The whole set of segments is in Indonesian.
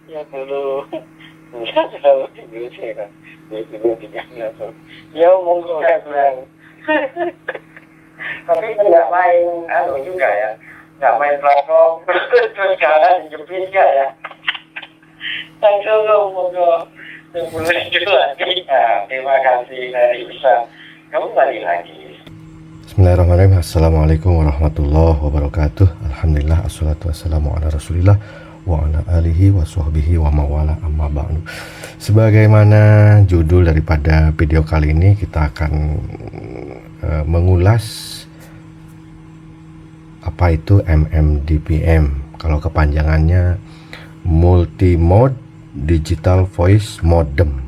Ya dulu nggak tahu dulu sih kan. Dulu tiga langsung. Ya monggo saya bilang. Tapi nggak main juga ya. Nggak main platform terus jalan juga ya. Langsung monggo. Boleh juga. Terima kasih dari bisa kembali lagi. Bismillahirrahmanirrahim. Assalamualaikum warahmatullahi wabarakatuh. Alhamdulillah, assalatu wassalamu ala rasulillah wa ala alihi wa sahbihi wa mawala amma ba'du. Sebagaimana judul daripada video kali ini, kita akan mengulas apa itu MMDPM. Kalau kepanjangannya Multi Mode Digital Voice Modem.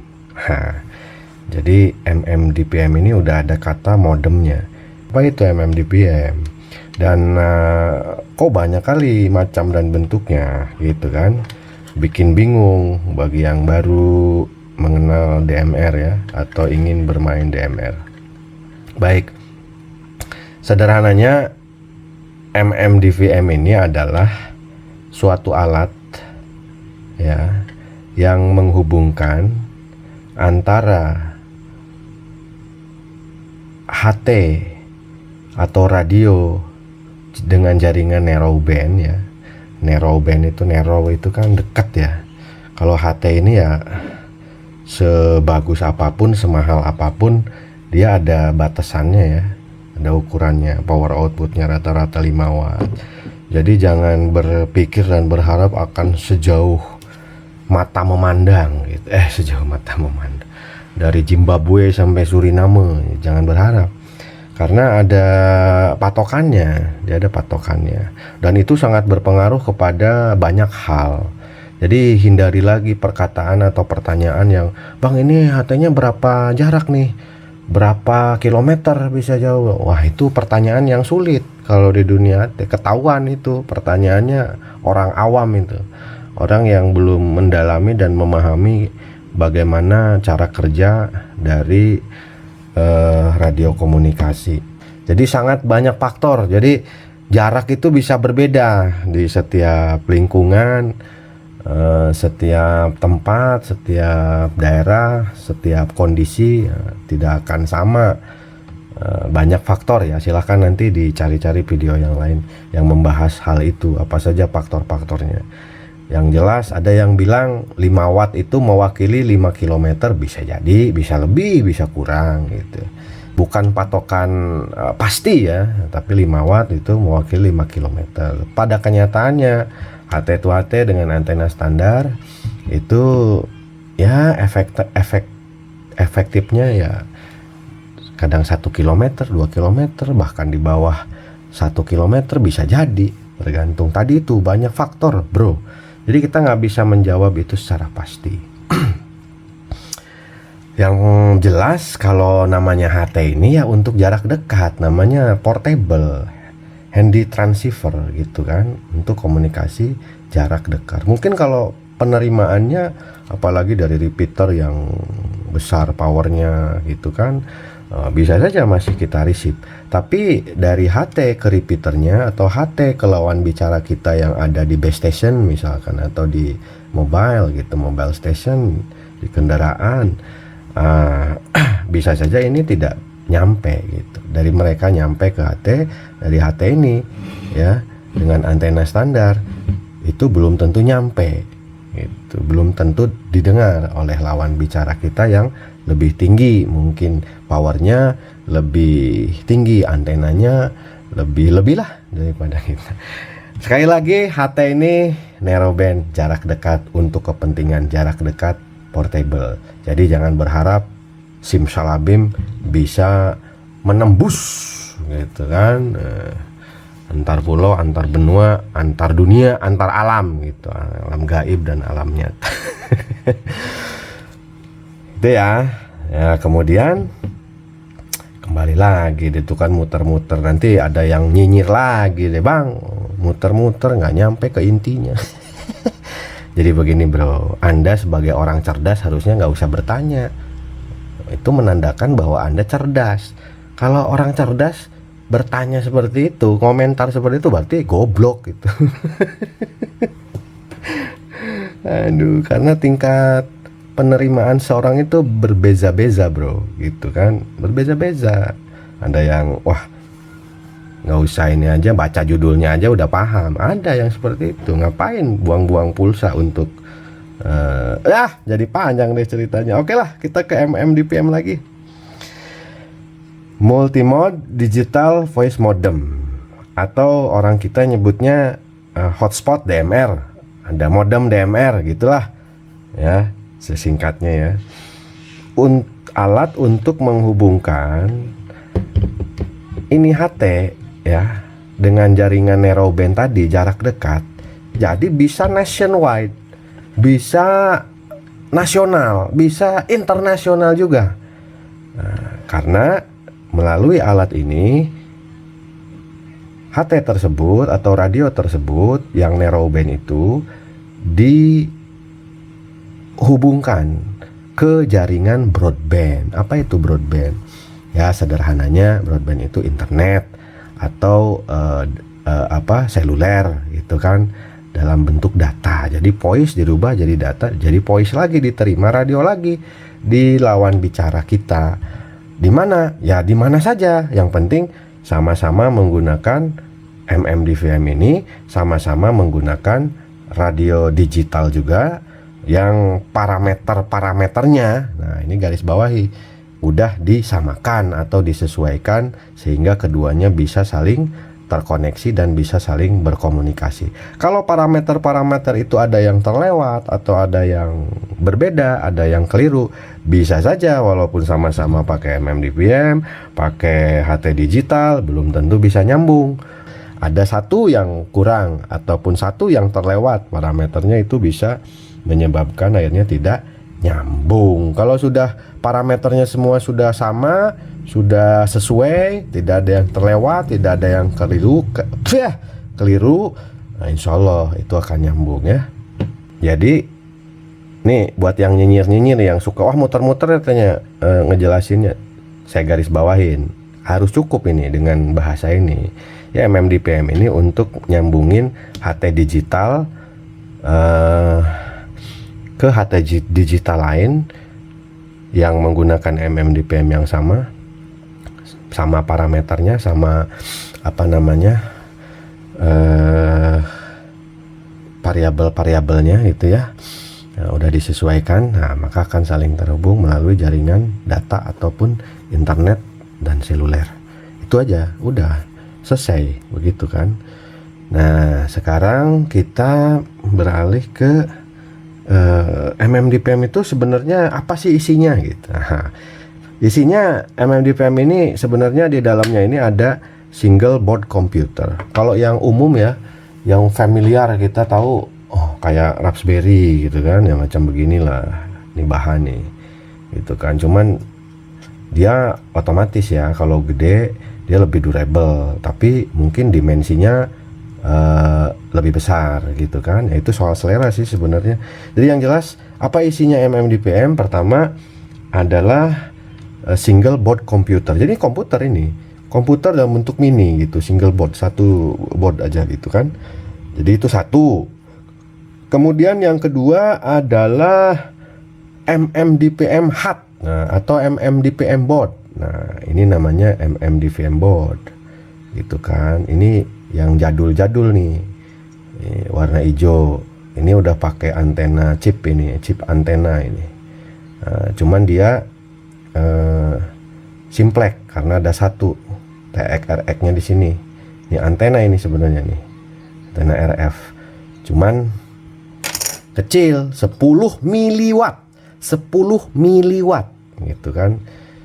Jadi MMDPM ini udah ada kata modemnya. Apa itu MMDPM? Dan kok banyak kali macam dan bentuknya gitu kan, bikin bingung bagi yang baru mengenal DMR ya, atau ingin bermain DMR. Baik, sederhananya MMDPM ini adalah suatu alat ya yang menghubungkan antara HT atau radio dengan jaringan narrowband ya. Narrowband itu, narrow itu kan dekat ya. Kalau HT ini ya sebagus apapun, semahal apapun, dia ada batasannya ya, ada ukurannya. Power outputnya rata-rata 5 watt. Jadi jangan berpikir dan berharap akan sejauh mata memandang gitu. Sejauh mata memandang dari Zimbabwe sampai Suriname, jangan berharap. Karena ada patokannya, dia ada patokannya, dan itu sangat berpengaruh kepada banyak hal. Jadi hindari lagi perkataan atau pertanyaan yang, bang ini HT-nya berapa jarak nih, berapa kilometer bisa jauh. Wah, itu pertanyaan yang sulit kalau di dunia HT. Ketahuan itu pertanyaannya orang awam, itu orang yang belum mendalami dan memahami bagaimana cara kerja dari radio komunikasi. Jadi sangat banyak faktor. Jadi jarak itu bisa berbeda di setiap lingkungan, setiap tempat, setiap daerah, setiap kondisi tidak akan sama. Banyak faktor ya. Silahkan nanti dicari-cari video yang lain yang membahas hal itu, apa saja faktor-faktornya. Yang jelas ada yang bilang 5 watt itu mewakili 5 km, bisa jadi, bisa lebih, bisa kurang gitu. Bukan patokan pasti ya, tapi 5 watt itu mewakili 5 km. Pada kenyataannya HT to HT dengan antena standar itu ya efektifnya ya kadang 1 km, 2 km, bahkan di bawah 1 km bisa jadi, tergantung. Tadi itu banyak faktor bro. Jadi kita nggak bisa menjawab itu secara pasti. Yang jelas kalau namanya HT ini ya untuk jarak dekat, namanya portable, handy transceiver gitu kan, untuk komunikasi jarak dekat. Mungkin kalau penerimaannya apalagi dari repeater yang besar powernya gitu kan, bisa saja masih kita receive. Tapi dari HT ke repeaternya atau HT ke lawan bicara kita yang ada di base station misalkan, atau di mobile gitu, mobile station di kendaraan, bisa saja ini tidak nyampe gitu. Dari mereka nyampe ke HT, dari HT ini ya dengan antena standar itu belum tentu nyampe gitu, belum tentu didengar oleh lawan bicara kita yang lebih tinggi, mungkin powernya lebih tinggi, antenanya lebih lah daripada kita. Sekali lagi, HT ini narrowband, jarak dekat, untuk kepentingan jarak dekat, portable. Jadi jangan berharap simsalabim bisa menembus gitu kan, antar pulau, antar benua, antar dunia, antar alam gitu, alam gaib dan alam nyata. Itu ya. Kemudian kembali lagi itu kan muter-muter, nanti ada yang nyinyir lagi deh, bang muter-muter nggak nyampe ke intinya. Jadi begini bro, Anda sebagai orang cerdas harusnya nggak usah bertanya. Itu menandakan bahwa Anda cerdas. Kalau orang cerdas bertanya seperti itu, komentar seperti itu, berarti goblok gitu. Aduh, karena tingkat penerimaan seorang itu berbeza-beza bro, gitu kan, berbeza-beza. Ada yang wah nggak usah ini aja, baca judulnya aja udah paham. Ada yang seperti itu, ngapain buang-buang pulsa untuk jadi panjang deh ceritanya. Oke lah, kita ke MMDPM lagi. Multimode Digital Voice Modem, atau orang kita nyebutnya hotspot DMR, ada modem DMR gitulah ya sesingkatnya ya. Alat untuk menghubungkan ini HT ya dengan jaringan narrowband tadi, jarak dekat. Jadi bisa nationwide, bisa nasional, bisa internasional juga. Nah, karena melalui alat ini HT tersebut atau radio tersebut yang narrowband itu dihubungkan ke jaringan broadband. Apa itu broadband? Ya sederhananya broadband itu internet atau seluler gitu kan, dalam bentuk data. Jadi voice dirubah jadi data, jadi voice lagi diterima radio lagi di lawan bicara kita. Di mana? Ya di mana saja. Yang penting sama-sama menggunakan MMDVM ini, sama-sama menggunakan radio digital juga yang parameternya. Nah, ini garis bawahi, udah disamakan atau disesuaikan sehingga keduanya bisa saling terkoneksi dan bisa saling berkomunikasi. Kalau parameter-parameter itu ada yang terlewat atau ada yang berbeda, ada yang keliru, bisa saja walaupun sama-sama pakai MMDPM, pakai HT digital, belum tentu bisa nyambung. Ada satu yang kurang ataupun satu yang terlewat, parameternya itu bisa menyebabkan akhirnya tidak nyambung. Kalau sudah parameternya semua sudah sama, sudah sesuai, tidak ada yang terlewat, tidak ada yang keliru, nah insya Allah itu akan nyambung ya. Jadi nih buat yang nyinyir yang suka wah muter-muter katanya ngejelasinnya, saya garis bawahin harus cukup ini dengan bahasa ini ya. MMDPM ini untuk nyambungin HT digital ke HT digital lain yang menggunakan MMDPM yang sama parameternya, sama variabel-variabelnya gitu ya. Nah, udah disesuaikan, nah maka akan saling terhubung melalui jaringan data ataupun internet dan seluler. Itu aja, udah selesai begitu kan. Nah sekarang kita beralih ke MMDPM itu sebenarnya apa sih isinya gitu. Nah, isinya MMDPM ini sebenarnya di dalamnya ini ada single board computer. Kalau yang umum ya, yang familiar kita tahu, oh kayak Raspberry gitu kan, yang macam beginilah, ini bahan nih, gitu kan. Cuman dia otomatis ya, kalau gede dia lebih durable, tapi mungkin dimensinya lebih besar gitu kan. Ya itu soal selera sih sebenarnya. Jadi yang jelas apa isinya MMDPM? Pertama adalah single board computer. Jadi komputer dalam bentuk mini gitu, single board, satu board aja gitu kan. Jadi itu satu. Kemudian yang kedua adalah MMDPM HAT, nah, atau MMDPM board. Nah ini namanya MMDPM board gitu kan. Ini yang jadul-jadul nih, warna hijau. Ini udah pakai antena chip antena ini. Cuman dia simplex karena ada satu TX-RX-nya di sini. Ini antena ini sebenarnya nih, antena RF. Cuman kecil, 10 miliwatt gitu kan.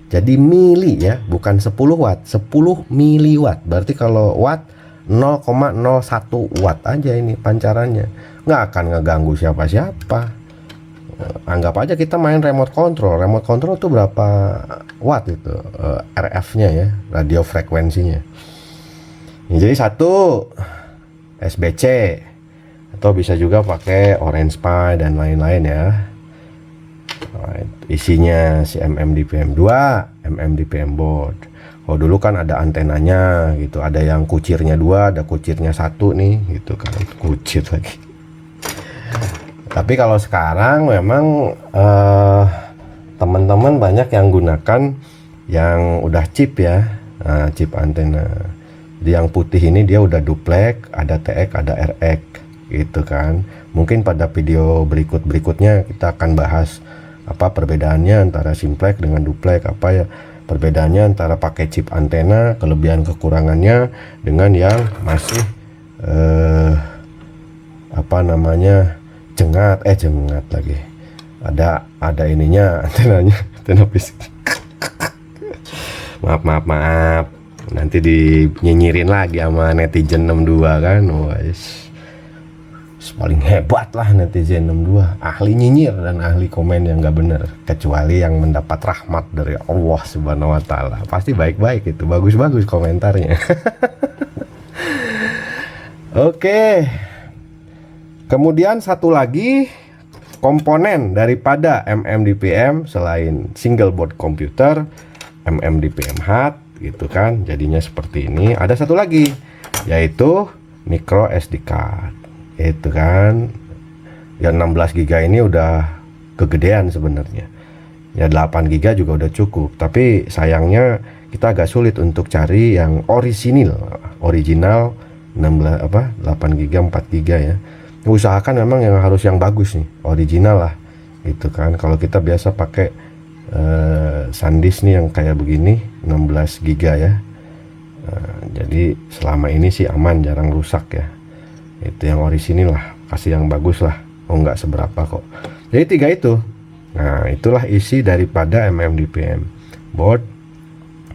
Jadi mili ya, bukan 10 watt, 10 miliwatt. Berarti kalau watt 0,01 watt aja ini pancarannya, nggak akan ngeganggu siapa-siapa. Anggap aja kita main remote control itu berapa watt itu, RF-nya ya, radio frekuensinya. Jadi satu SBC atau bisa juga pakai Orange Pi dan lain-lain ya. Isinya si MMDPM 2, MMDPM board. Oh dulu kan ada antenanya gitu, ada yang kucirnya 2, ada kucirnya 1 nih gitu kan, kucir lagi. Tapi kalau sekarang memang teman-teman banyak yang gunakan yang udah chip ya, chip antena. Jadi yang putih ini dia udah duplex, ada TX, ada RX gitu kan. Mungkin pada video berikutnya kita akan bahas apa perbedaannya antara simplex dengan duplex, apa ya perbedaannya antara pakai chip antena, kelebihan kekurangannya dengan yang masih apa namanya cengat lagi. Ada ininya antenanya, antena fisik. Maaf. Nanti dinyinyirin lagi sama netizen 62 kan. Wah, paling hebat lah netizen 62, ahli nyinyir dan ahli komen yang gak bener, kecuali yang mendapat rahmat dari Allah Subhanahu wa Ta'ala. Pasti baik-baik itu, bagus-bagus komentarnya. Oke. Kemudian satu lagi komponen daripada MMDPM selain single board computer, MMDPM HUD gitu kan, jadinya seperti ini. Ada satu lagi yaitu micro SD card. Itu kan ya 16 GB ini udah kegedean sebenarnya. Ya 8 GB juga udah cukup, tapi sayangnya kita agak sulit untuk cari yang original 16 8 GB 4 GB ya. Usahakan memang yang harus yang bagus nih, original lah gitu kan. Kalau kita biasa pakai SanDisk nih yang kayak begini 16 GB ya, jadi selama ini sih aman, jarang rusak ya. Itu yang orisinil lah, kasih yang bagus lah, nggak seberapa kok. Jadi 3 itu. Nah itulah isi daripada MMDPM board,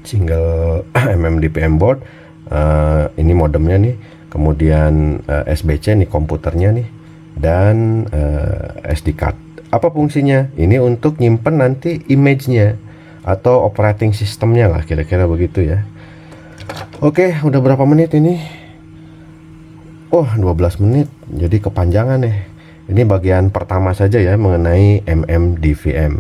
single MMDPM board. Ini modemnya nih, kemudian SBC nih komputernya nih, dan SD card. Apa fungsinya? Ini untuk nyimpen nanti image-nya atau operating systemnya lah, kira-kira begitu ya. Oke, udah berapa menit ini? Oh, 12 menit. Jadi kepanjangan nih. Ini bagian pertama saja ya mengenai MMDVM.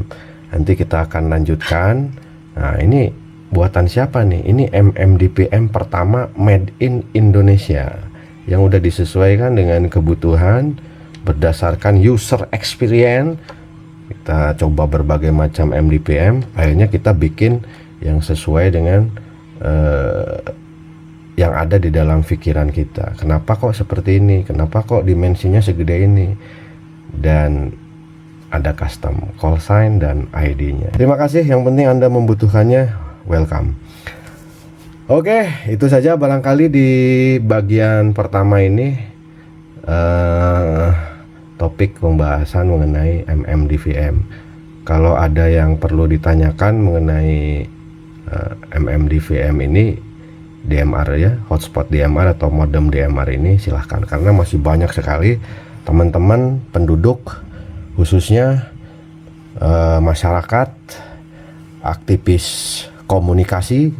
Nanti kita akan lanjutkan. Nah, ini buatan siapa nih? Ini MMDPM pertama made in Indonesia yang udah disesuaikan dengan kebutuhan berdasarkan user experience. Kita coba berbagai macam MDPM, akhirnya kita bikin yang sesuai dengan yang ada di dalam pikiran kita. Kenapa kok seperti ini? Kenapa kok dimensinya segede ini? Dan ada custom call sign dan ID-nya. Terima kasih, yang penting Anda membutuhkannya, welcome. Oke, itu saja barangkali di bagian pertama ini topik pembahasan mengenai MMDVM. Kalau ada yang perlu ditanyakan mengenai MMDVM ini, DMR ya, hotspot DMR atau modem DMR ini silahkan, karena masih banyak sekali teman-teman penduduk, khususnya masyarakat, aktivis komunikasi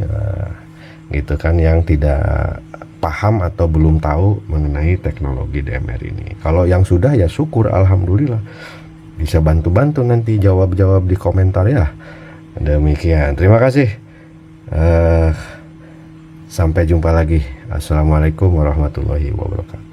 gitu kan, yang tidak paham atau belum tahu mengenai teknologi DMR ini. Kalau yang sudah ya syukur, alhamdulillah, bisa bantu-bantu nanti jawab-jawab di komentar ya. Demikian, terima kasih. Sampai jumpa lagi. Assalamualaikum warahmatullahi wabarakatuh.